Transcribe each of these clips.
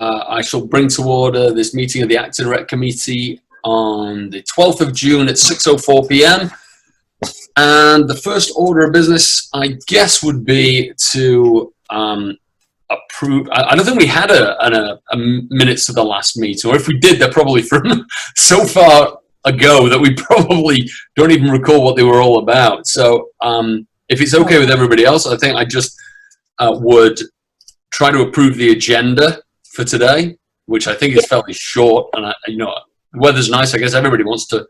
I shall bring to order this meeting of the Actor Direct Committee on the 12th of June at 6:04 p.m. And the first order of business, I guess, would be to approve. I don't think we had a minutes to the last meeting, or if we did, they're probably from so far ago that we probably don't even recall what they were all about. So if it's okay with everybody else, I think I just would try to approve the agenda for today, which I think is fairly short. And the weather's nice. I guess everybody wants to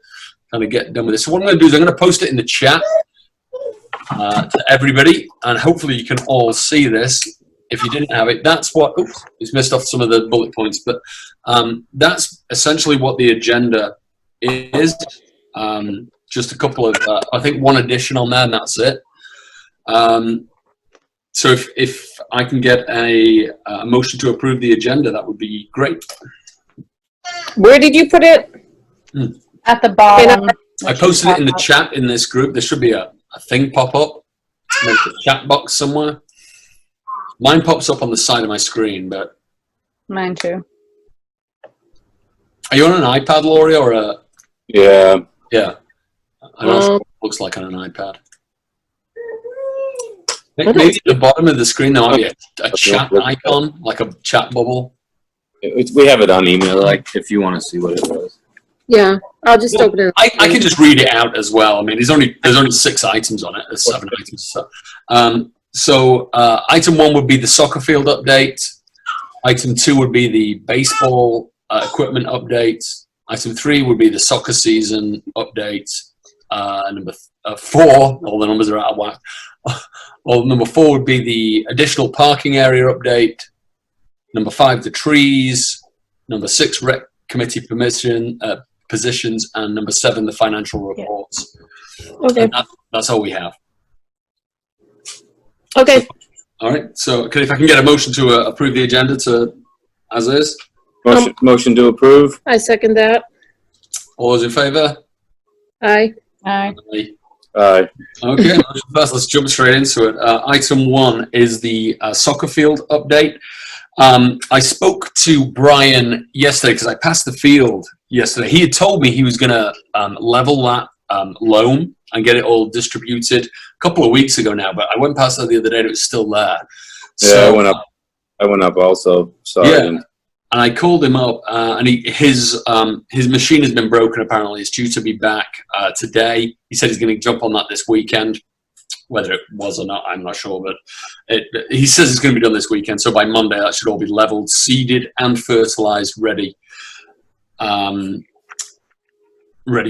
kind of get done with this. So what I'm going to do is I'm going to post it in the chat to everybody, and hopefully you can all see this. If you didn't have it, that's what. Oops, it's missed off some of the bullet points, but that's essentially what the agenda is. Just a couple of, I think, one addition on there, and that's it. So if I can get a motion to approve the agenda, that would be great. Where did you put it? At the bottom. I posted it in the chat in this group. There should be a thing pop up. There's a chat box somewhere. Mine pops up on the side of my screen, but... Mine too. Are you on an iPad, Laurie, or a... Yeah. Yeah. I know it looks like on an iPad. Maybe at the bottom of the screen there might be a chat icon, like a chat bubble. We have it on email, like, if you want to see what it was. Yeah, I'll just open it. I can just read it out as well. I mean, there's only 6 items on it. There's 7 items. So item 1 would be the soccer field update. Item 2 would be the baseball equipment update. Item 3 would be the soccer season update. Number 4, all the numbers are out of whack. Number 4 would be the additional parking area update. Number 5, the trees. Number 6, rec committee positions, and number 7, the financial reports. Okay. That's all we have. Okay. All right. So, if I can get a motion to approve the agenda as is. Motion to approve. I second that. All those in favour? Aye. Aye. Aye. Okay. First, let's jump straight into it. Item 1 is the soccer field update. I spoke to Brian yesterday because I passed the field yesterday. He had told me he was going to level that loam and get it all distributed a couple of weeks ago now, but I went past that the other day and it was still there. Yeah, so, I went up also. Sorry. Yeah, and I called him up, and his machine has been broken apparently. It's due to be back today. He said he's going to jump on that this weekend. Whether it was or not, I'm not sure, but he says it's going to be done this weekend. So by Monday, that should all be leveled, seeded, and fertilized, ready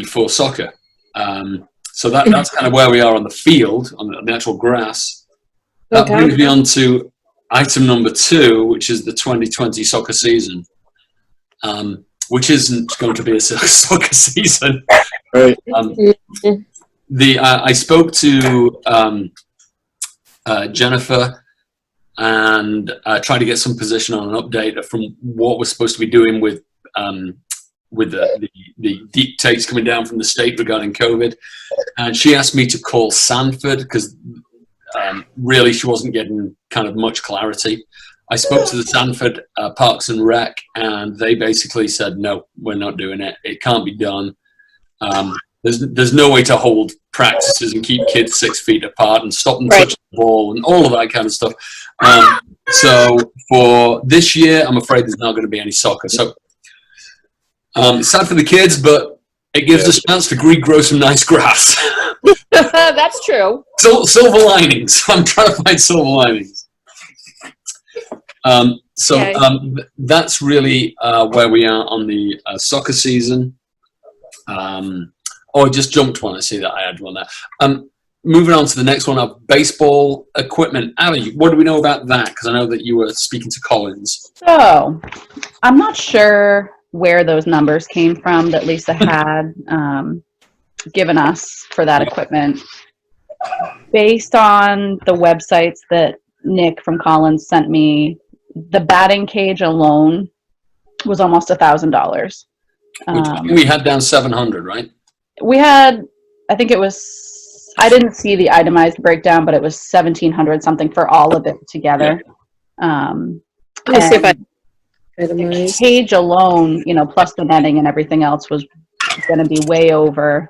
for soccer. So that's kind of where we are on the field, on the actual grass. That brings me on to item number 2, which is the 2020 soccer season, which isn't going to be a soccer season. Right. I spoke to Jennifer and tried to get some position on an update from what we're supposed to be doing with the dictates coming down from the state regarding COVID. And she asked me to call Sanford because really she wasn't getting kind of much clarity. I spoke to the Sanford Parks and Rec, and they basically said, no, we're not doing it. It can't be done. There's no way to hold practices and keep kids 6 feet apart and stop them touching the ball and all of that kind of stuff. So for this year, I'm afraid there's not going to be any soccer. So it's sad for the kids, but it gives us a chance to regrow some nice grass. That's true. Silver linings. I'm trying to find silver linings. That's really where we are on the soccer season. I just jumped one. I see that I had one there. Moving on to the next one of baseball equipment. Ali, what do we know about that? Because I know that you were speaking to Collins. So, I'm not sure where those numbers came from that Lisa had given us for that equipment. Based on the websites that Nick from Collins sent me, the batting cage alone was almost $1,000. We had down 700, right? We had, I think it was, I didn't see the itemized breakdown, but it was 1,700 something for all of it together. Let me see if I Itemized. cage alone, you know, plus the netting and everything else was going to be way over.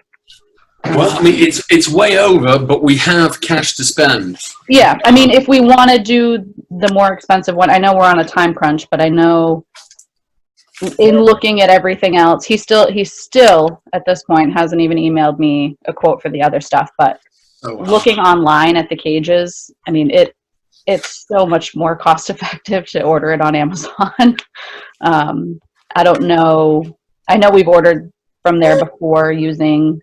Well, I mean, it's way over, but we have cash to spend. Yeah, I mean, if we want to do the more expensive one, I know we're on a time crunch, but I know in looking at everything else, he still at this point hasn't even emailed me a quote for the other stuff, but looking online at the cages, I mean, it's so much more cost effective to order it on Amazon. I don't know. I know we've ordered from there before using,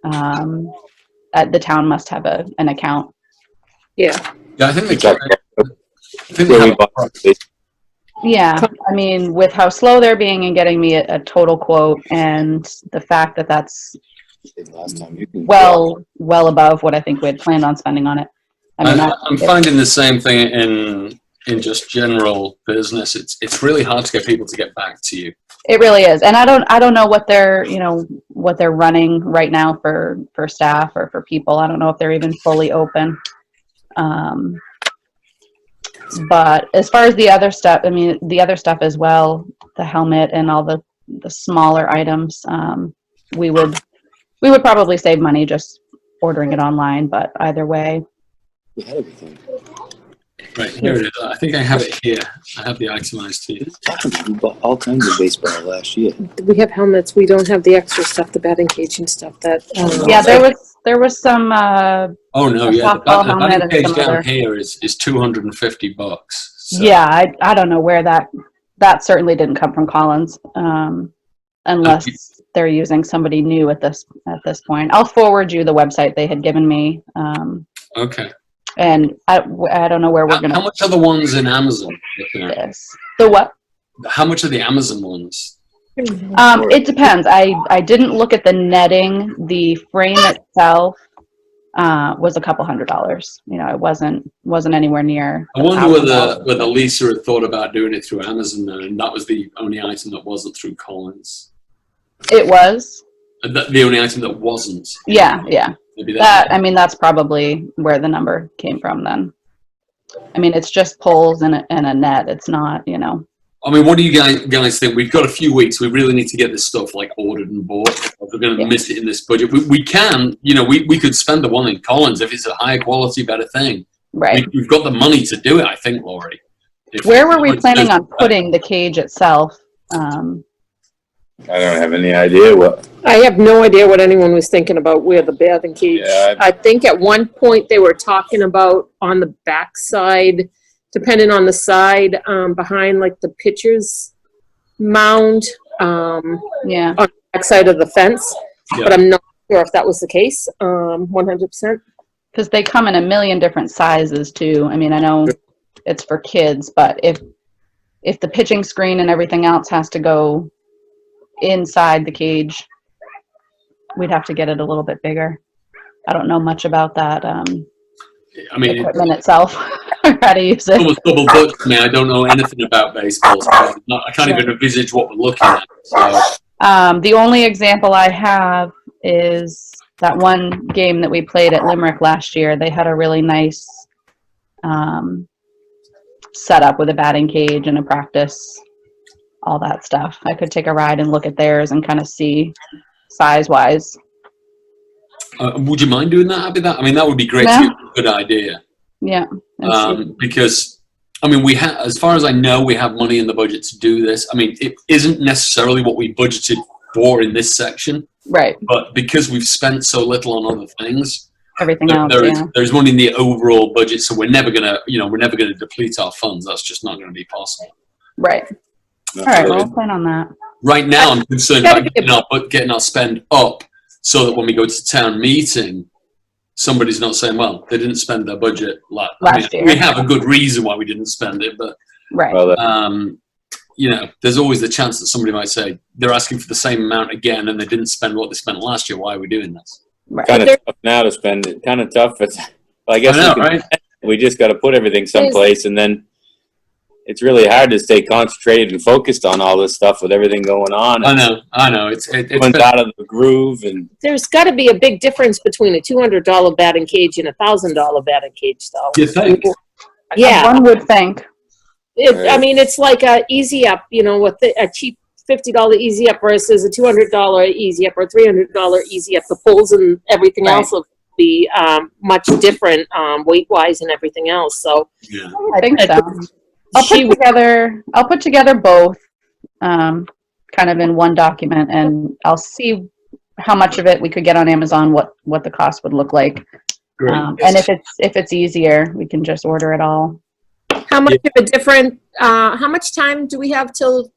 the town must have an account. Yeah. Yeah, I think they Where we have bought it. Yeah, I mean, with how slow they're being and getting me a total quote, and the fact that that's Last time you can well above what I think we had planned on spending on it. I mean, I'm finding the same thing in just general business. It's really hard to get people to get back to you. it really is, and I don't know what they're running right now for staff or for people. I don't know if they're even fully open. But as far as the other stuff, I mean, the other stuff as well, the helmet and all the smaller items, we would probably save money just ordering it online. But either way, We had everything. Right, here it is. I think I have it here. I have the itemized here. We bought all kinds of baseball last year. We have helmets. We don't have the extra stuff, the batting cage and stuff that. yeah, there was some. Oh no, A yeah, the softball helmet batting and cage some down other- here is $250. So. Yeah, I don't know where that certainly didn't come from Collins, unless they're using somebody new at this point. I'll forward you the website they had given me. Okay. And I don't know where we're going How to much are the ones in Amazon? Looking at? this. The what? How much are the Amazon ones? It depends. I didn't look at the netting. The frame itself was a couple $100. You know, it wasn't anywhere near. I wonder whether Lisa had thought about doing it through Amazon, and that was the only item that wasn't through Collins. It was. The only item that wasn't. Yeah. Maybe I mean, that's probably where the number came from then. I mean, it's just poles and a net. It's not, I mean, what do you guys think? We've got a few weeks. We really need to get this stuff like ordered and bought. If we're going to miss it in this budget. We can, we could spend the one in Collins if it's a high quality, better thing. Right. We've got the money to do it, I think, Laurie. Where were we planning on putting the cage itself? I don't have any idea what. I have no idea what anyone was thinking about where the batting cage. Yeah, I think at one point they were talking about on the back side, depending on the side, behind like the pitcher's mound, Yeah. on the back side of the fence. Yeah. But I'm not sure if that was the case, 100%. Because they come in a million different sizes too. I mean, I know it's for kids, but if the pitching screen and everything else has to go inside the cage, we'd have to get it a little bit bigger. I don't know much about that I mean, equipment itself, or how to use it. almost double booked to me. I don't know anything about baseball. So I can't even envisage what we're looking at. So. The only example I have is that one game that we played at Limerick last year. They had a really nice setup with a batting cage and a practice, all that stuff. I could take a ride and look at theirs and kind of see size-wise. Would you mind doing that, Abby? I mean, that would be great. Yeah. To get a good idea. Yeah. Because, I mean, we have, as far as I know, we have money in the budget to do this. I mean, it isn't necessarily what we budgeted for in this section, Right. but because we've spent so little on other things, Everything else, there's money in the overall budget. So we're never gonna deplete our funds. That's just not going to be possible. Right. All right, well, we'll plan on that. Right now, I'm concerned about getting our spend up so that when we go to town meeting, somebody's not saying, well, they didn't spend their budget Last year. We have a good reason why we didn't spend it, but Right. Well, there's always the chance that somebody might say they're asking for the same amount again and they didn't spend what they spent last year. Why are we doing this? Right. kind of tough now to spend it. Kind of tough. It's, I guess I know, right? we just got to put everything someplace, and then it's really hard to stay concentrated and focused on all this stuff with everything going on. I know. It's Everyone's out of the groove, and There's got to be a big difference between a $200 batting cage and a $1,000 batting cage, though. you think? Yeah. One would think. I mean, it's like a easy up, you know, with a cheap $50 easy up versus a $200 easy up or $300 easy up. The poles and everything else will be much different weight wise and everything else. So Yeah. I think so. I'll put together both kind of in one document, and I'll see how much of it we could get on Amazon, what the cost would look like. Great. And if it's easier, we can just order it all. how much of a different, how much time do we have till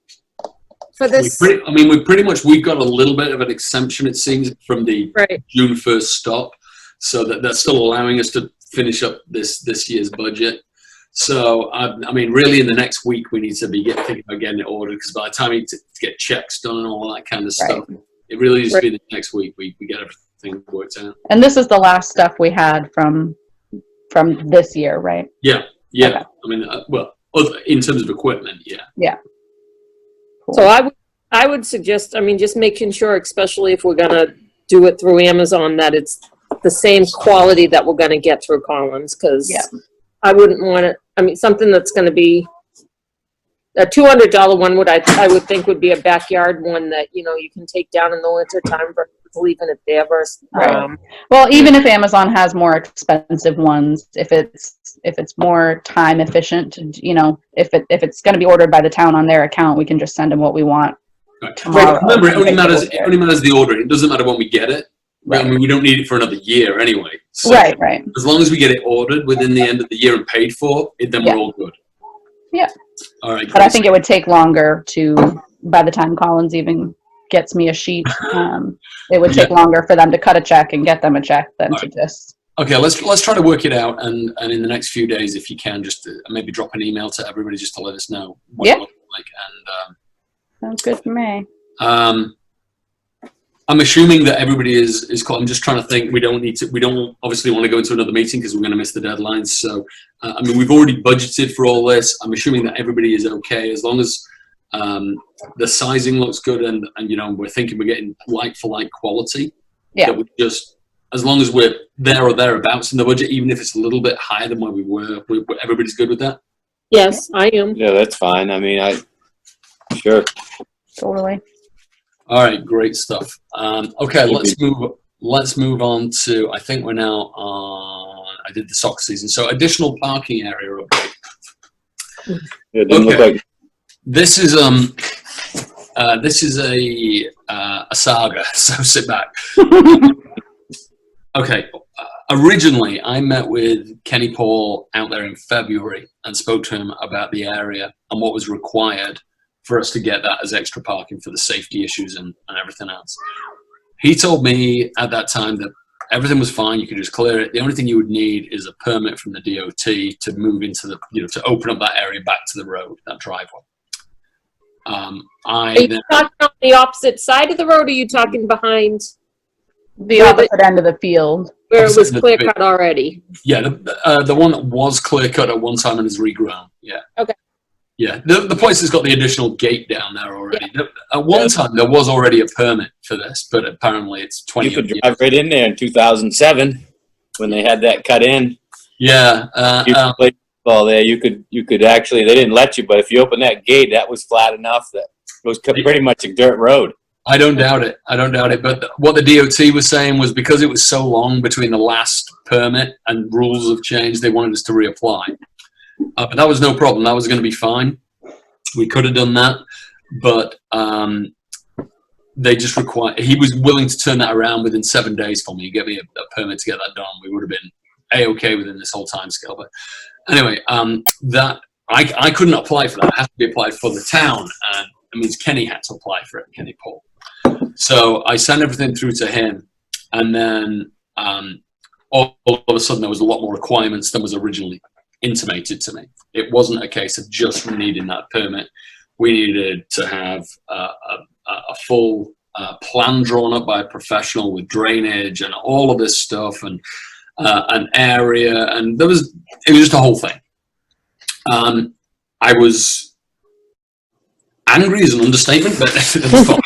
for this? We've got a little bit of an exemption, it seems, from the Right. June 1st stop, so that's still allowing us to finish up this year's budget. So, I mean, really in the next week, we need to be thinking about getting it ordered, because by the time we get checks done and all that kind of stuff, it really needs to be the next week we get everything worked out. And this is the last stuff we had from this year, right? Yeah. Okay. I mean, in terms of equipment, yeah. Yeah. Cool. So I would suggest, I mean, just making sure, especially if we're gonna do it through Amazon, that it's the same quality that we're gonna get through Collins, because I wouldn't want it. I mean, something that's gonna be a $200 one I would think would be a backyard one that, you know, you can take down in the winter time versus leaving it there versus. Well, even if Amazon has more expensive ones, if it's more time efficient, you know, if it's going to be ordered by the town on their account, we can just send them what we want. Right. Remember, it only matters the order. It doesn't matter when we get it. Right. I mean, we don't need it for another year anyway. So Right. As long as we get it ordered within the end of the year and paid for, then we're all good. Yeah. All right. But I think it would take longer by the time Collins even gets me a sheet, it would take longer for them to cut a check and get them a check than to just. Okay, let's try to work it out, and in the next few days, if you can, just maybe drop an email to everybody just to let us know what it looks like. And sounds good for me. I'm assuming that everybody is called. I'm just trying to think. We don't obviously want to go into another meeting because we're going to miss the deadlines. So, I mean, we've already budgeted for all this. I'm assuming that everybody is okay as long as the sizing looks good, and you know, we're thinking we're getting like for like quality. Yeah. That we just, as long as we're there or thereabouts in the budget, even if it's a little bit higher than where we were, everybody's good with that. Yes, I am. Yeah, that's fine. I mean, sure. Totally. All right, great stuff. Okay, let's move on to, I think we're now on, I did the soccer season. So additional parking area update. Yeah, it didn't look like. This is a saga, so sit back. Okay, originally I met with Kenny Paul out there in February and spoke to him about the area and what was required for us to get that as extra parking for the safety issues and everything else. He told me at that time that everything was fine, you could just clear it. The only thing you would need is a permit from the DOT to move into the, you know, to open up that area back to the road, that driveway. Are you talking on the opposite side of the road, or are you talking behind the opposite end of the field where it was clear cut already? Yeah, the one that was clear cut at one time and is regrown. Yeah. Okay. Yeah, the place has got the additional gate down there already. Yeah. At one time, there was already a permit for this, but apparently it's 20 You could drive right in there in 2007 when they had that cut in. Yeah. You could play football there. You could actually, they didn't let you, but if you open that gate, that was flat enough that it was pretty much a dirt road. I don't doubt it. But what the DOT was saying was because it was so long between the last permit and rules have changed, they wanted us to reapply. But that was no problem. That was going to be fine. We could have done that, but they just required. He was willing to turn that around within 7 days for me. He gave me a permit to get that done. We would have been a-okay within this whole time scale. But anyway, that I couldn't apply for that. It had to be applied for the town, and it means Kenny had to apply for it. Kenny Paul. So I sent everything through to him, and then all of a sudden there was a lot more requirements than was originally intimated to me. It wasn't a case of just needing that permit. We needed to have a full plan drawn up by a professional with drainage and all of this stuff, and an area, and it was just a whole thing. I was angry is an understatement, but it was fine.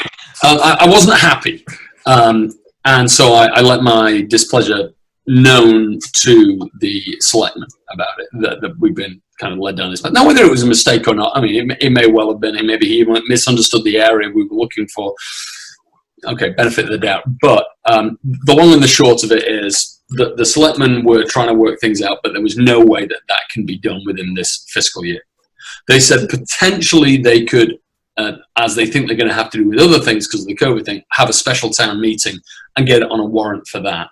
I wasn't happy, and so I let my displeasure known to the selectmen about it, that we've been kind of led down this path. Now, whether it was a mistake or not, I mean, it may well have been, and maybe he misunderstood the area we were looking for. Okay, benefit of the doubt. But the long and the short of it is that the selectmen were trying to work things out, but there was no way that that can be done within this fiscal year. They said potentially they could, as they think they're going to have to do with other things because of the COVID thing, have a special town meeting and get it on a warrant for that.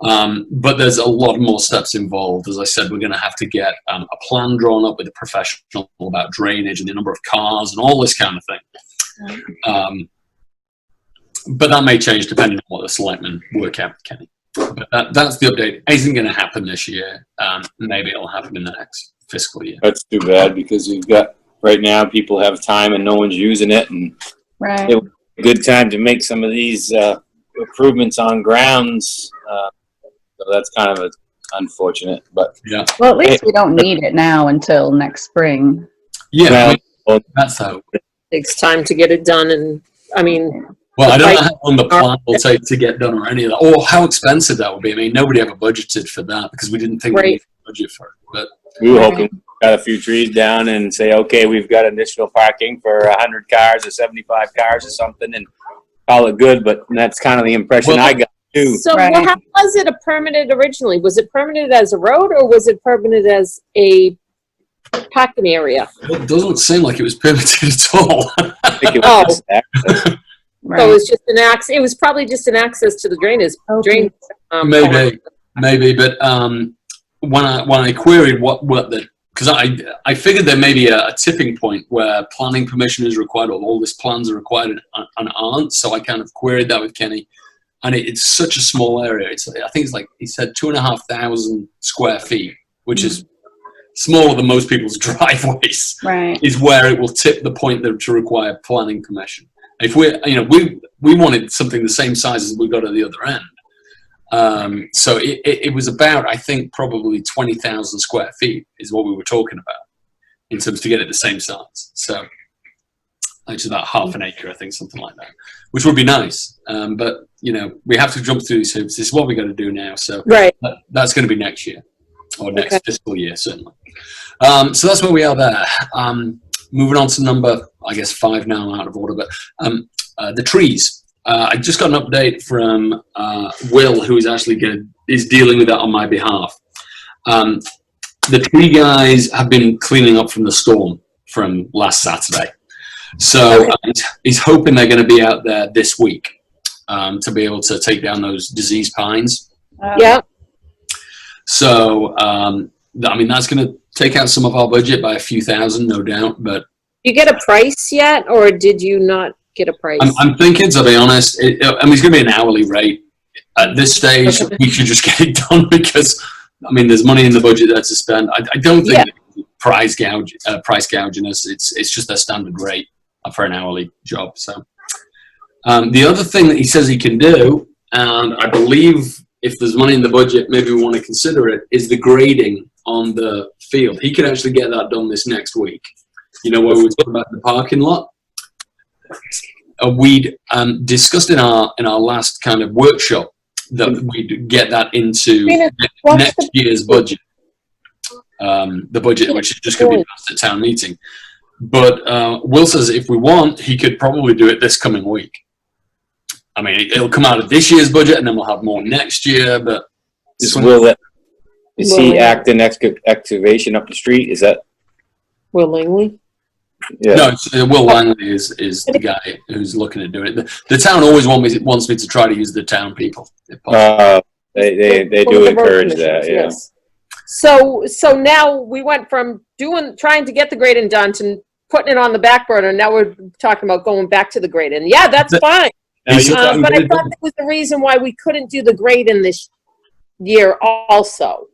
But there's a lot more steps involved. As I said, we're going to have to get a plan drawn up with a professional about drainage and the number of cars and all this kind of thing. But that may change depending on what the selectmen work out with Kenny. But that's the update. Isn't going to happen this year. Maybe it'll happen in the next fiscal year. That's too bad because we've got right now people have time and no one's using it, and Right. it would be a good time to make some of these improvements on grounds. So that's kind of unfortunate, but Yeah. Well, at least we don't need it now until next spring. Yeah. Well, That's how. Takes time to get it done, and I mean, Well, I don't know how long the plan will take to get done or any of that, or how expensive that would be. I mean, nobody ever budgeted for that because we didn't think we Right. needed a budget for it. But we were hoping we got a few trees down and say, okay, we've got additional parking for 100 cars or 75 cars or something, and call it good. But that's kind of the impression Well, I got too. so Right. how was it permitted originally? Was it permitted as a road or was it permitted as a parking area? it doesn't seem like it was permitted at all. I think it Oh. was just access. Right. So it was just it was probably just an access to the drain. Maybe. But when I queried what the, because I figured there may be a tipping point where planning permission is required or all these plans are required and aren't. So I kind of queried that with Kenny, and it's such a small area. I think it's like he said 2,500 square feet, which is smaller than most people's driveways. Right. Is where it will tip the point to require planning permission. If we wanted something the same size as we got at the other end. So it was about, I think, probably 20,000 square feet is what we were talking about in terms to get it the same size. So it's about half an acre, I think, something like that, which would be nice. But, we have to jump through these hoops. This is what we got to do now. So Right. that's going to be next year or next Okay. fiscal year, certainly. So that's where we are there. Moving on to number, I guess, 5 now, out of order, but the trees. I just got an update from Will, who is actually is dealing with that on my behalf. The tree guys have been cleaning up from the storm from last Saturday. So he's hoping they're going to be out there this week to be able to take down those diseased pines. Yeah. So, that's going to take out some of our budget by a few thousand, no doubt. But You get a price yet, or did you not get a price? I'm thinking, to be honest, it's going to be an hourly rate. At this stage, Okay. we should just get it done because, there's money in the budget there to spend. I don't think price gouging us. It's just their standard rate for an hourly job. So, the other thing that he says he can do, and I believe if there's money in the budget, maybe we want to consider it, is the grading on the field. He could actually get that done this next week. Where we were talking about the parking lot. We'd discussed in our last kind of workshop that we'd get that into next year's budget. The budget, which is just going to be passed at town meeting. But Will says if we want, he could probably do it this coming week. It'll come out of this year's budget, and then we'll have more next year. But Is he acting excavation up the street? Is that? Will Langley? Yeah. No, Will Langley is the guy who's looking at doing it. The town always wants me to try to use the town people. If possible. They Well, do the road encourage that. commissioners, Yeah. yes. So now we went from trying to get the grading done to putting it on the back burner. Now we're talking about going back to the grading. Yeah, that's fine. Now you- But I thought there was a reason why we couldn't do the grading this year also.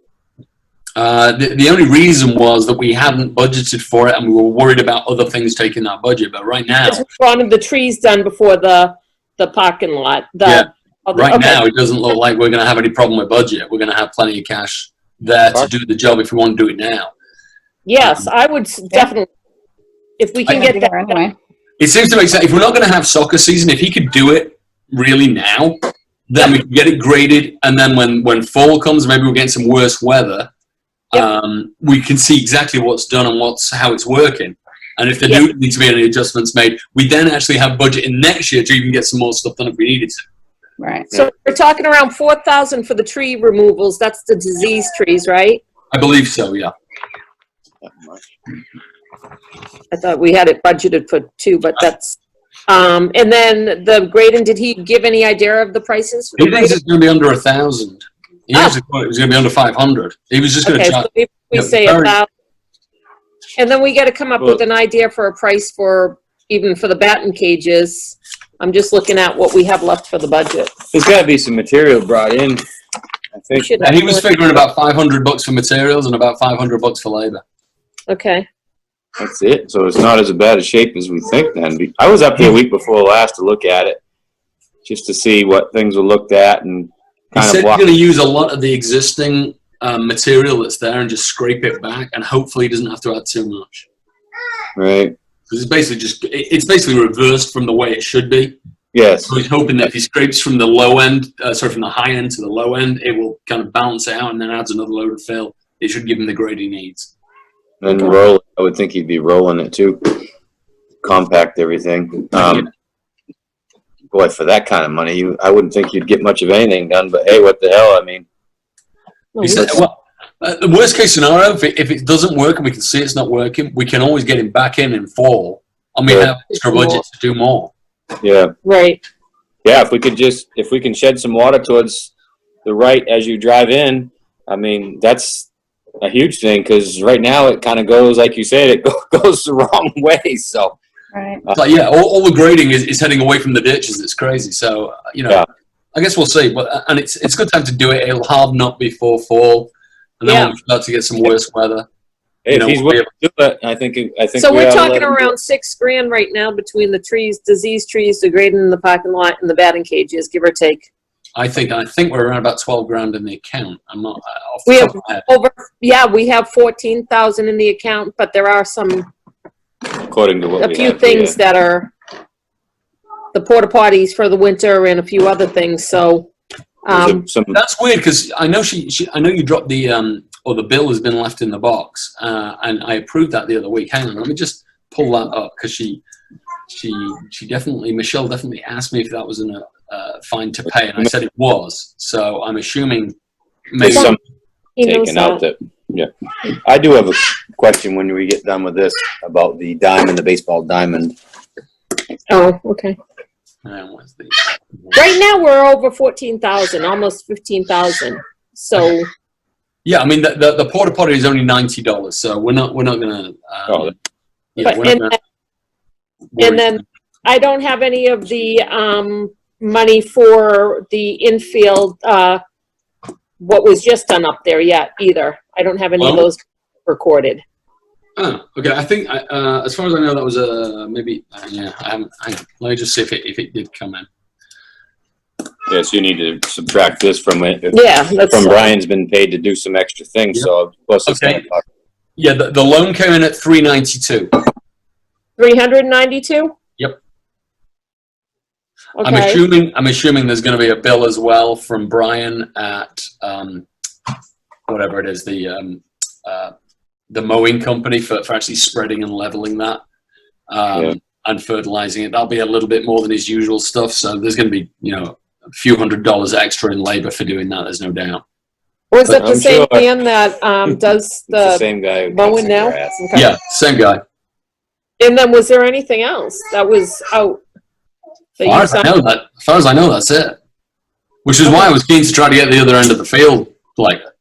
The only reason was that we hadn't budgeted for it, and we were worried about other things taking that budget. But right now, Because we wanted the trees done before the parking lot. Right now, it doesn't look like we're going to have any problem with budget. We're going to have plenty of cash there to do the job if we want to do it now. Yes, I would definitely, if we can get that. Anyway. It seems to make sense. If we're not going to have soccer season, if he could do it really now, then we can get it graded, and then when fall comes, maybe we're getting some worse weather. We can see exactly what's done and how it's working. And if there do need to be any adjustments made, we then actually have budget in next year to even get some more stuff done if we needed to. Right. So we're talking around 4,000 for the tree removals. That's the disease trees, right? I believe so, yeah. I thought we had it budgeted for 2, but that's, and then the grading, did he give any idea of the prices? For He thinks it's going to be under 1,000. He actually thought it was going to be under 500. He was just going to charge. So if we say 1,000. And then we got to come up with an idea for a price for, even for the batting cages. I'm just looking at what we have left for the budget. There's got to be some material brought in, I think. And he was figuring about $500 for materials and about $500 for labor. Okay. That's it. So it's not as bad a shape as we think then. I was up there a week before last to look at it, just to see what things were looked at and he said he's going to use a lot of the existing material that's there and just scrape it back, and hopefully he doesn't have to add too much. Right. Because it's basically reversed from the way it should be. Yes. So he's hoping that if he scrapes from the low end, from the high end to the low end, it will kind of balance it out and then adds another load of fill. It should give him the grade he needs. And roll. I would think he'd be rolling it too. Compact everything. Boy, for that kind of money, I wouldn't think you'd get much of anything done. But hey, what the hell? I mean, he said, the worst case scenario, if it doesn't work and we can see it's not working, we can always get him back in fall, and we have extra budget to do more. Yeah. Right. Yeah. If we can shed some water towards the right as you drive in, I mean, that's a huge thing, because right now it kind of goes, like you said, it goes the wrong way. So, right. All the grading is heading away from the ditches. It's crazy. So, I guess we'll see. But and it's a good time to do it. It'll harden up before fall, and then when we start to get some worse weather. If he's willing to do it, I think. So we're talking around $6,000 right now between the trees, disease trees, the grading in the parking lot, and the batting cages, give or take. I think we're around about $12,000 in the account. I'm not off the We top have of my head. we have 14,000 in the account, but there are according to what a few things that are the porta potties for the winter and a few other things. So that's weird, because I know I know you dropped the or the bill has been left in the box, and I approved that the other week. Hang on, let me just pull that up, because Michelle definitely asked me if that was in a fine to pay, and I said it was. So I'm assuming maybe some taken out that. Yeah, I do have a question when we get done with this about the diamond, the baseball diamond. Oh, okay. Right now we're over 14,000, almost 15,000. So. Yeah, I mean the porta potty is only $90, so we're not gonna. And then I don't have any of the money for the infield. What was just done up there yet either. I don't have any of those recorded. Oh, okay. I think as far as I know, that was maybe. I haven't. Let me just see if it did come in. Yes, you need to subtract this from it. Yeah, from Brian's been paid to do some extra things. Yep. So plus it's yeah, the loan came in at $392. 392. Yep. Okay. I'm assuming there's going to be a bill as well from Brian at whatever it is, the mowing company for actually spreading and leveling that and fertilizing it. That'll be a little bit more than his usual stuff. So there's going to be a few $100s extra in labor for doing that. There's no doubt. Was it the same man that does the same guy mowing now? Okay. Yeah, same guy. And then was there anything else that was out? As far as I know, that's it. Which is why I was keen to try to get the other end of the field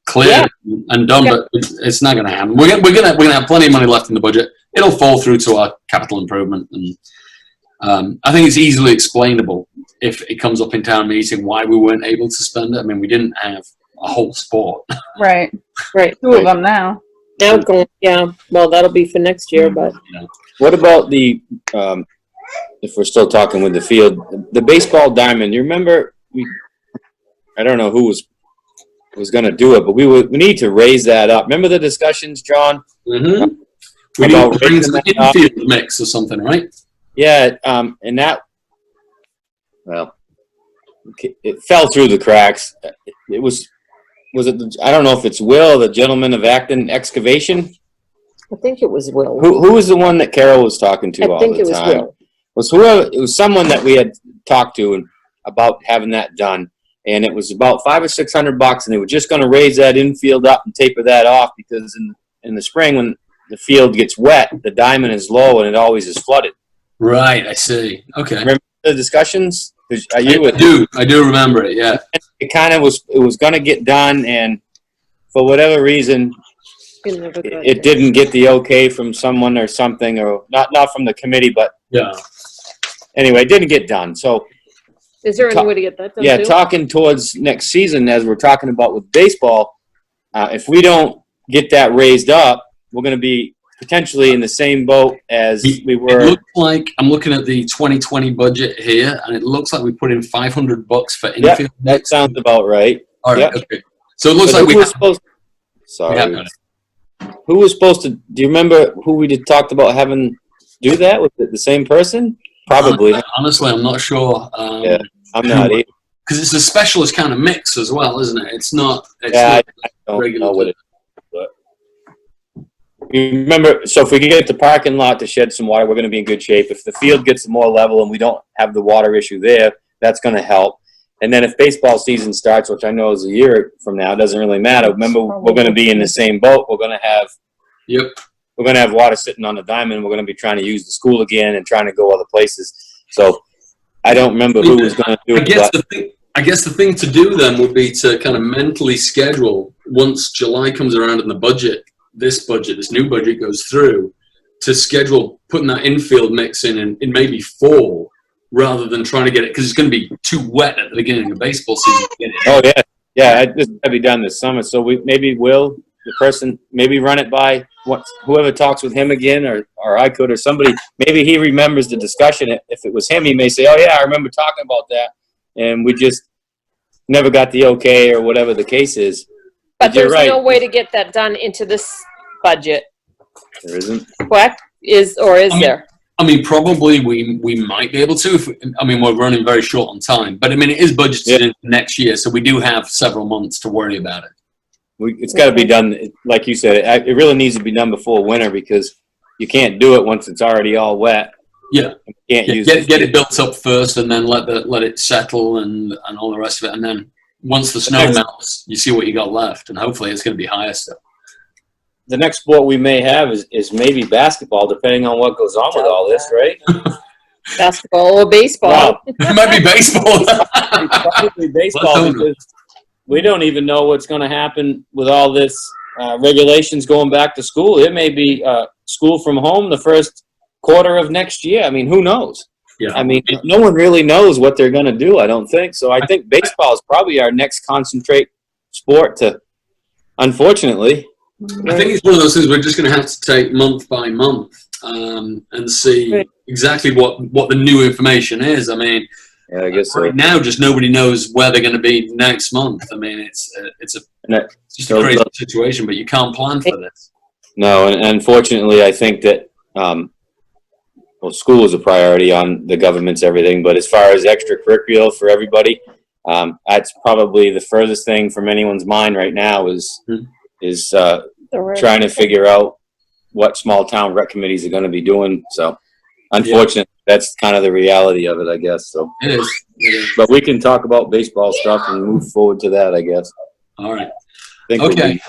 cleared and done, but it's not going to happen. We're gonna have plenty of money left in the budget. It'll fall through to our capital improvement, and I think it's easily explainable if it comes up in town meeting why we weren't able to spend it. I mean, we didn't have a whole sport. Right. 2 of them now. Now going, well, that'll be for next year, but. What about the, if we're still talking with the field, the baseball diamond? You remember, I don't know who was going to do it, but we need to raise that up. Remember the discussions, John? Mm-hmm. We need to bring some infield mix or something, right? Yeah, and that, well, it fell through the cracks. It was it? I don't know if it's Will, the gentleman of Acton Excavation. I think it was Will. Who was the one that Carol was talking to all the time? I think it was Will. It was someone that we had talked to about having that done, and it was about $500 or $600, and they were just going to raise that infield up and taper that off because in the spring when the field gets wet, the diamond is low and it always is flooded. Right, I see. Okay. Remember the discussions? I do remember it. Yeah. It kind of was. It was going to get done, and for whatever reason, it didn't get the okay from someone or something, or not from the committee, but yeah. Anyway, it didn't get done. So, is there any way to get that done? Yeah, too? Talking towards next season, as we're talking about with baseball, if we don't get that raised up, we're going to be potentially in the same boat as we were. It looks like I'm looking at the 2020 budget here, and it looks like we put in $500 for infield. Yep, that sounds about right. All right. Yep. Okay. So it looks like we were have, supposed. Sorry. Yeah, who was supposed to? Do you remember who we did talked about having do that? Was it the same person? Probably. Honestly, I'm not sure. Yeah, I'm not either. Because it's a specialist kind of mix as well, isn't it? It's not. It's yeah, not I don't regular. know what it is. But remember, so if we can get the parking lot to shed some water, we're going to be in good shape. If the field gets more level and we don't have the water issue there, that's going to help. And then if baseball season starts, which I know is a year from now, it doesn't really matter. Remember, we're going to be in the same boat. We're going to have. Yep. We're going to have water sitting on the diamond. We're going to be trying to use the school again and trying to go other places. So I don't remember who was going to do it. I guess the thing to do then would be to kind of mentally schedule once July comes around and this new budget goes through, to schedule putting that infield mix in maybe fall rather than trying to get it, because it's going to be too wet at the beginning of baseball season to get it. Oh, yeah. Yeah, this got to be done this summer. So we maybe will. The person, maybe run it by whoever talks with him again, or I could, or somebody. Maybe he remembers the discussion. If it was him, he may say, "Oh yeah, I remember talking about that," and we just never got the okay, or whatever the case is. But there's no way to get that done into this budget. There isn't. What is there? I mean, probably we might be able to. We're running very short on time, but I mean, it is budgeted in next year, so we do have several months to worry about it. It's got to be done, like you said. It really needs to be done before winter, because you can't do it once it's already all wet. Yeah, get it built up first, and then let it settle and all the rest of it, and then once the snow melts, you see what you got left, and hopefully it's going to be higher still. The next sport we may have is maybe basketball, depending on what goes on with all this, right? Basketball or baseball? Wow. It might be baseball. Probably baseball, because we don't even know what's going to happen with all this regulations going back to school. It may be school from home the first quarter of next year. I mean, who knows? Yeah. I mean, no one really knows what they're going to do, I don't think. So I think baseball is probably our next concentrate sport to, unfortunately. I think it's one of those things we're just going to have to take month by month and see exactly what the new information is. I mean, yeah, I guess right now, just nobody knows where they're going to be next month. I mean, it's just a crazy situation, but you can't plan for this. No, and unfortunately, I think that school is a priority on the government's everything, but as far as extracurricular for everybody, that's probably the furthest thing from anyone's mind right now is trying to figure out what small town rec committees are going to be doing. So, unfortunately, that's kind of the reality of it, I guess. So it is. But we can talk about baseball stuff and move forward to that, I guess. All right. Okay.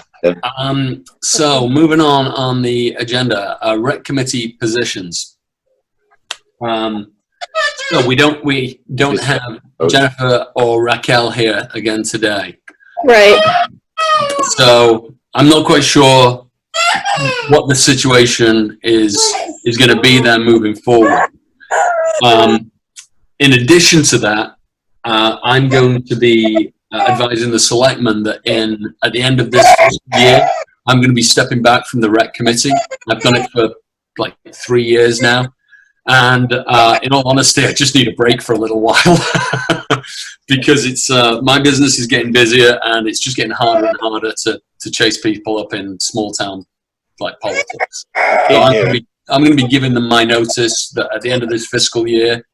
So moving on the agenda, rec committee positions. So we don't have Jennifer or Raquel here again today. Right. So I'm not quite sure what the situation is going to be there moving forward. In addition to that, I'm going to be advising the selectmen that at the end of this year, I'm going to be stepping back from the rec committee. I've done it for like 3 years now. And in all honesty, I just need a break for a little while because it's my business is getting busier and it's just getting harder and harder to chase people up in small town like politics. So I'm going to be giving them my notice that at the end of this fiscal year,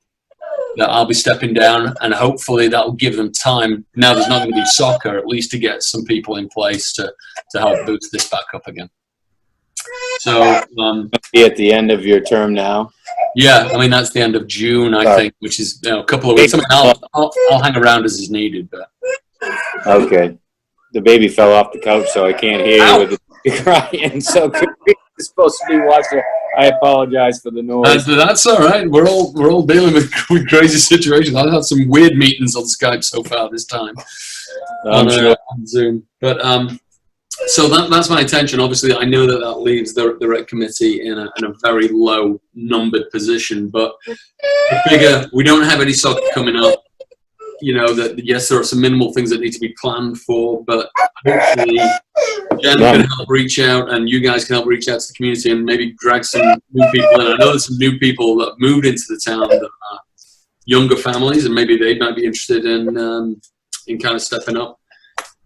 that I'll be stepping down, and hopefully that will give them time. Now there's not going to be soccer, at least to get some people in place to help boost this back up again. So, Be at the end of your term now. yeah, I mean, that's the end of June, I think, which is a couple of weeks. I mean, I'll hang around as is needed, but. Okay. The baby fell off the couch, so I can't hear you with the crying. So you're supposed to be watching. I apologize for the noise. That's all right. We're all dealing with crazy situations. I've had some weird meetings on Skype so far this time. I'm sure. On Zoom. But so that's my intention. Obviously, I know that leaves the rec committee in a very low numbered position. But the bigger, we don't have any soccer coming up. You know, that yes, there are some minimal things that need to be planned for, but hopefully Jen can help reach out, and you guys can help reach out to the community and maybe drag some new people in. I know there's some new people that moved into the town that are younger families, and maybe they might be interested in kind of stepping up.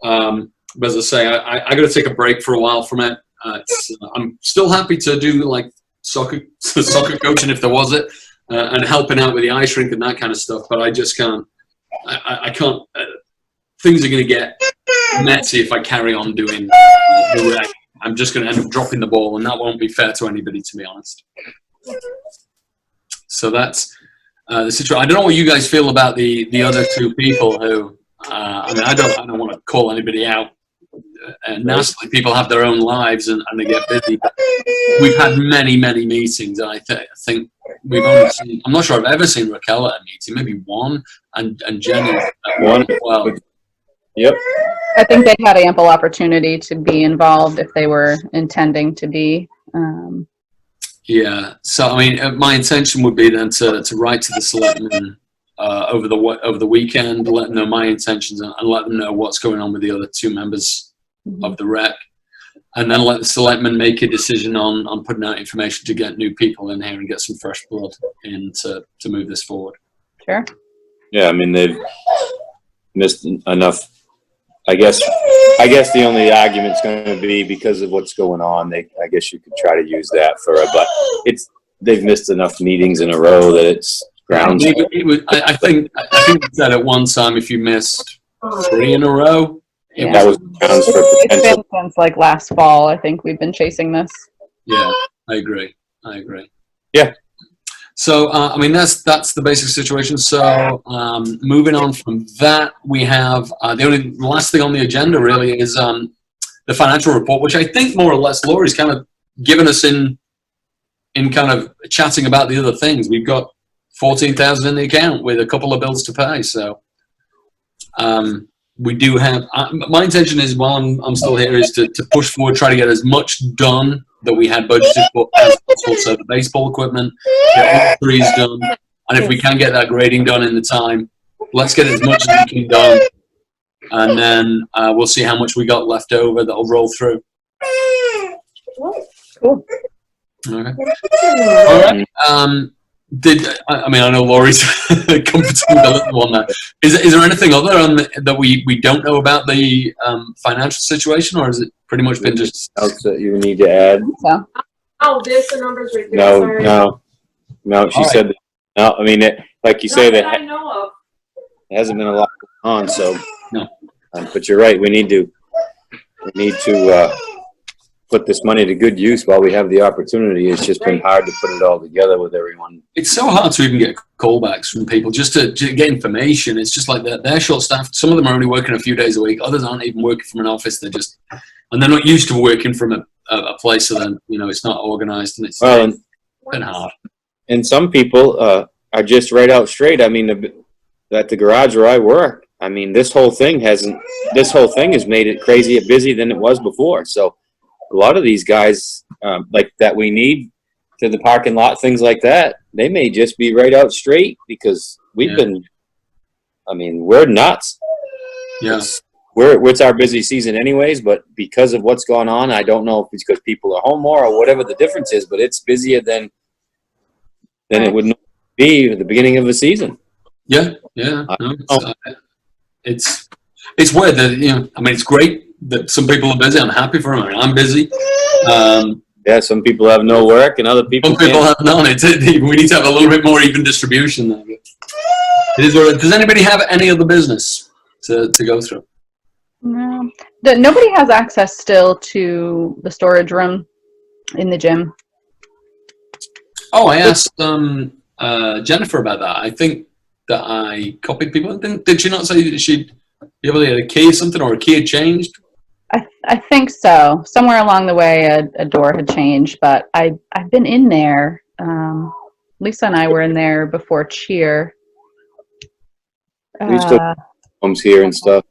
But as I say, I got to take a break for a while from it. I'm still happy to do like soccer coaching if there was it, and helping out with the ice rink and that kind of stuff. But I just can't. I can't. Things are going to get messy if I carry on doing the rec. I'm just going to end up dropping the ball, and that won't be fair to anybody, to be honest. So that's the situation. I don't know what you guys feel about the other two people who. I mean, I don't want to call anybody out. Nastily, people have their own lives and they get busy. But we've had many meetings, and I think we've only seen. I'm not sure I've ever seen Raquel at a meeting. Maybe one, and Jenny at one as well. Yep. I think they had ample opportunity to be involved if they were intending to be. Yeah. So I mean, my intention would be then to write to the selectmen over the weekend, let them know my intentions, and let them know what's going on with the other two members of the rec, and then let the selectmen make a decision on putting out information to get new people in here and get some fresh blood in to move this forward. Sure. Yeah, I mean, they've missed enough. I guess the only argument's going to be because of what's going on. I guess you could try to use that for it, but they've missed enough meetings in a row that it's grounds. I think we said at one time if you missed 3 in a row, that was grounds for potential. It's been since like last fall. I think we've been chasing this. Yeah, I agree. Yeah. So I mean that's the basic situation. So moving on from that, we have the last thing on the agenda really is the financial report, which I think more or less Laurie's kind of given us in kind of chatting about the other things. We've got 14,000 in the account with a couple of bills to pay. So we do have. My intention is, while I'm still here, is to push forward, try to get as much done that we had budgeted for as possible. So the baseball equipment, get all trees done, and if we can get that grading done in the time, let's get as much as we can done, and then we'll see how much we got left over that'll roll through. Cool. Okay. All right. I mean, I know Laurie's comforting with a little on that. Is there anything other that we don't know about the financial situation, or has it pretty much been just else that you need to add? So. Oh, there's the numbers right there. Sorry. No. She said that, no. I mean, like you say, that I know of. it hasn't been a lot going on. So no. But you're right. We need to put this money to good use while we have the opportunity. It's just been hard to put it all together with everyone. It's so hard to even get callbacks from people just to get information. It's just like they're short-staffed. Some of them are only working a few days a week. Others aren't even working from an office. They're not used to working from a place. So then, it's not organized, and it's been hard. And some people are just right out straight. I mean, at the garage where I work, I mean, this whole thing has made it crazier busy than it was before. So a lot of these guys like that we need to the parking lot, things like that, they may just be right out straight because we're nuts. Yeah. It's our busy season anyways, but because of what's going on, I don't know if it's because people are home more or whatever the difference is, but it's busier than it would be at the beginning of the season. Yeah. No, it's weird that, I mean, it's great that some people are busy. I'm happy for them. I mean, I'm busy. Yeah, some people have no work and other people Some people can't. have none. We need to have a little bit more even distribution there. It is what does anybody have any other business to go through? No. Nobody has access still to the storage room in the gym. Oh, I asked Jennifer about that. I think that I copied people. Did she not say that she'd be able to get a key or something, or a key had changed? I think so. Somewhere along the way, a door had changed, but I've been in there. Lisa and I were in there before cheer. We still comes here and stuff.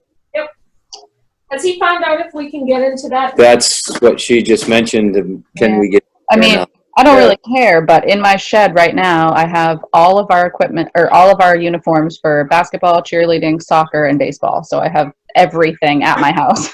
Has he found out if we can get into that? That's what she just mentioned. Can we get? I mean, I don't really care, but in my shed right now, I have all of our equipment or all of our uniforms for basketball, cheerleading, soccer, and baseball. So I have everything at my house.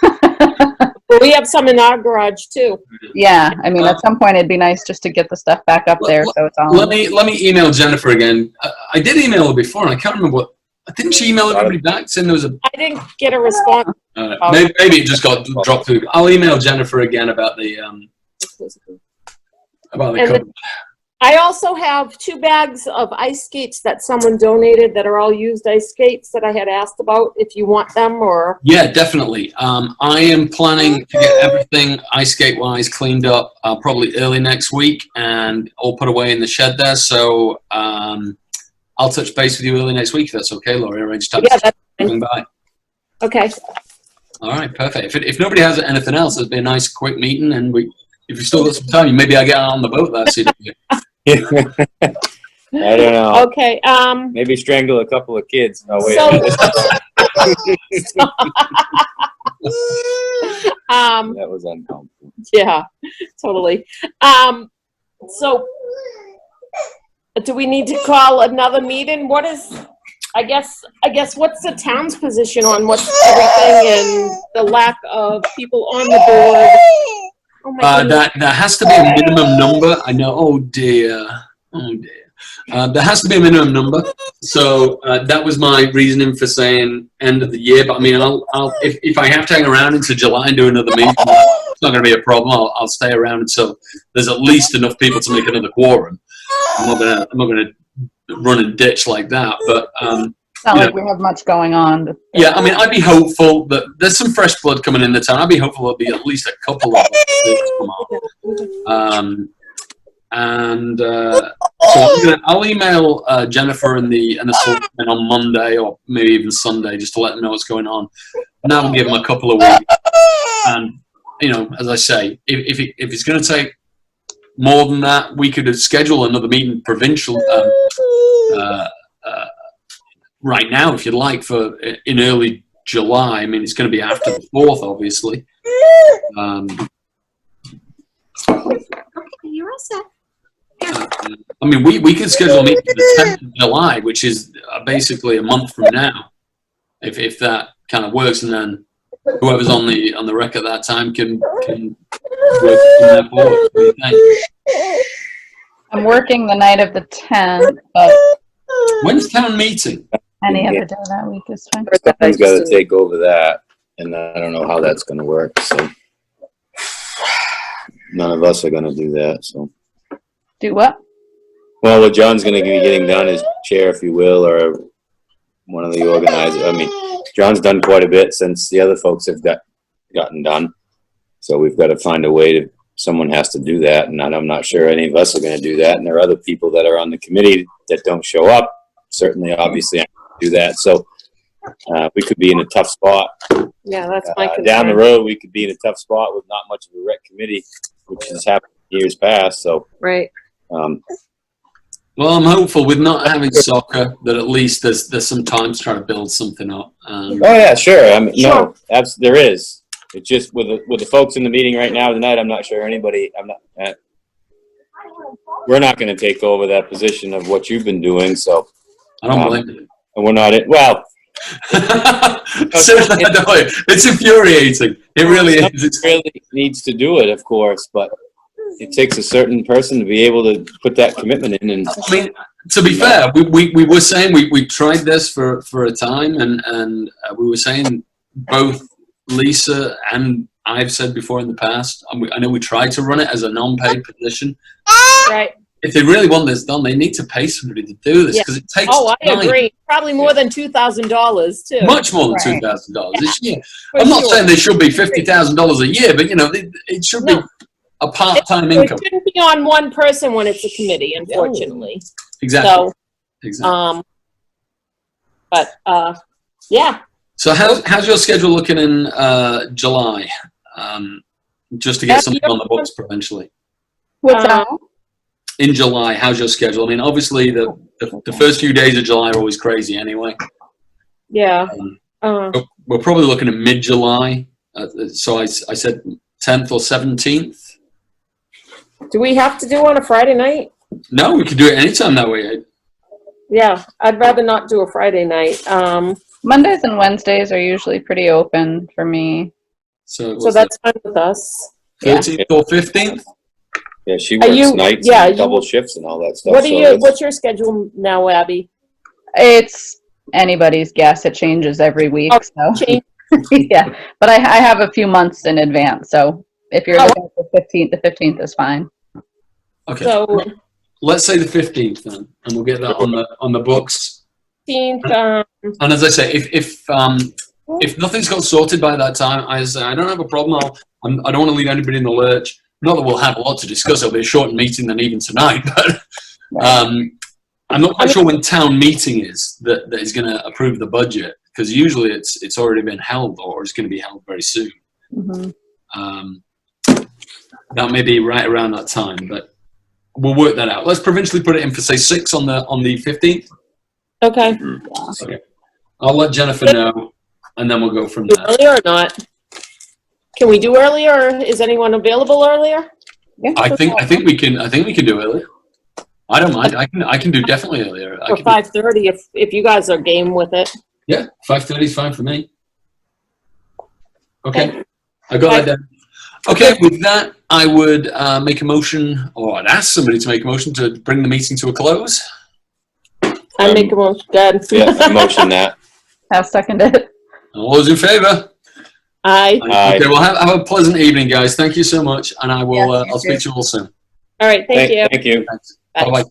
Well, we have some in our garage too. Yeah, I mean, at some point it'd be nice just to get the stuff back up there, so it's all. Let me email Jennifer again. I did email her before, and I can't remember what. Didn't she email everybody back saying there was a? I didn't get a response. Maybe it just got dropped through. I'll email Jennifer again about the code. I also have 2 bags of ice skates that someone donated that are all used ice skates that I had asked about, if you want them or. Yeah, definitely. I am planning to get everything ice skate wise cleaned up probably early next week and all put away in the shed there. So I'll touch base with you early next week if that's okay, Laurie. Arrange time to come by. Okay. All right, perfect. If nobody has anything else, it'd be a nice quick meeting, and if you still got some time, maybe I get on the boat that CW. I don't know. Okay. Maybe strangle a couple of kids. Oh wait. That was uncomfortable. Yeah, totally. So do we need to call another meeting? What is, I guess what's the town's position on what's everything and the lack of people on the board? Oh my goodness. That has to be a minimum number. I know. Oh dear. There has to be a minimum number. So that was my reasoning for saying end of the year. But I mean, if I have to hang around into July and do another meeting, it's not going to be a problem. I'll stay around until there's at least enough people to make another quorum. I'm not gonna run and ditch like that. But It's not like we have much going on. yeah, I mean, I'd be hopeful that there's some fresh blood coming in the town. I'd be hopeful there'll be at least a couple of us come on. So I'll email Jennifer and the selectmen on Monday or maybe even Sunday just to let them know what's going on. Now we'll give them a couple of weeks. And as I say, if it's going to take more than that, we could schedule another meeting provincial. Right now, if you'd like, in early July. I mean, it's going to be after the 4th, obviously. Okay, you're all set. I mean, we could schedule a meeting for the 10th of July, which is basically a month from now, if that kind of works, and then whoever's on the rec at that time can work from there forward. What do you think? I'm working the night of the 10th, but When's town meeting? any other day that week is fine. Someone's got to take over that, and I don't know how that's going to work. So none of us are going to do that. So Do what? well, what John's going to be getting done is chair, if you will, or one of the organizers. I mean, John's done quite a bit since the other folks have gotten done. So we've got to find a way to. Someone has to do that, and I'm not sure any of us are going to do that. And there are other people that are on the committee that don't show up. Certainly, obviously, I can do that. So we could be in a tough spot. Yeah, that's my concern. Down the road, we could be in a tough spot with not much of a rec committee, which has happened years past. So Right. Well, I'm hopeful with not having soccer that at least there's some time to try to build something up. oh yeah, sure. I mean, Sure. no, there is. It's just with the folks in the meeting right now tonight. I'm not sure anybody. We're not going to take over that position of what you've been doing. So I don't blame you. and we're not. Well, Seriously, it's infuriating. It really is. It really needs to do it, of course, but it takes a certain person to be able to put that commitment in. And I mean, to be fair, we were saying we tried this for a time, and we were saying both Lisa and I've said before in the past, I know we tried to run it as a non-paid position. Right. If they really want this done, they need to pay somebody to do this because it takes Oh, I time. agree. Probably more than $2,000 too. Much more than Right. $2,000 this year. For I'm not sure. saying they should be $50,000 a year, but it should be No. a part-time It income. shouldn't be on one person when it's a committee, unfortunately. Exactly. So, Exactly. yeah. So how's your schedule looking in July? Just to get something on the books provincially. What's that? In July, how's your schedule? I mean, obviously the first few days of July are always crazy anyway. Yeah. But we're probably looking at mid-July. So I said 10th or 17th. Do we have to do on a Friday night? No, we could do it anytime that way. Yeah, I'd rather not do a Friday night. Mondays and Wednesdays are usually pretty open for me. So that's fine with us. 13th or 15th? Yeah, she Are works you- nights yeah, and you- double shifts and all that stuff. What are so you? it's- What's your schedule now, Abby? It's anybody's guess. It changes every week. Oh, So change- yeah, but I have a few months in advance. So if you're Oh. looking at the 15th, the 15th is fine. Okay. So Let's say the 15th then, and we'll get that on the books. 15th. And as I say, if nothing's got sorted by that time, I don't have a problem. I don't want to leave anybody in the lurch. Not that we'll have a lot to discuss. It'll be a shorter meeting than even tonight. But I'm not quite sure when town meeting is that is going to approve the budget, because usually it's already been held or it's going to be held very soon. Mm-hmm. That may be right around that time, but we'll work that out. Let's provincially put it in for say 6 on the 15th. Okay. Okay. I'll let Jennifer know, and then we'll go from Do there. earlier or not? Can we do earlier? Or is anyone available earlier? Yeah. I think we can do earlier. I don't mind. I can do definitely earlier. Or 5:30 if you guys are game with it. Yeah, 5:30 is fine for me. Okay, I got that down. Okay, with that, I would make a motion, or I'd ask somebody to make a motion to bring the meeting to a close. I make a motion. Good. Yeah, I motion that. I'll second it. All those in favour? Aye. Aye. Okay, well, have a pleasant evening, guys. Thank you so much, and I will. Yeah, you I'll speak too. to you all soon. All right. Thank you. Thank you. Thanks. Bye. Bye bye.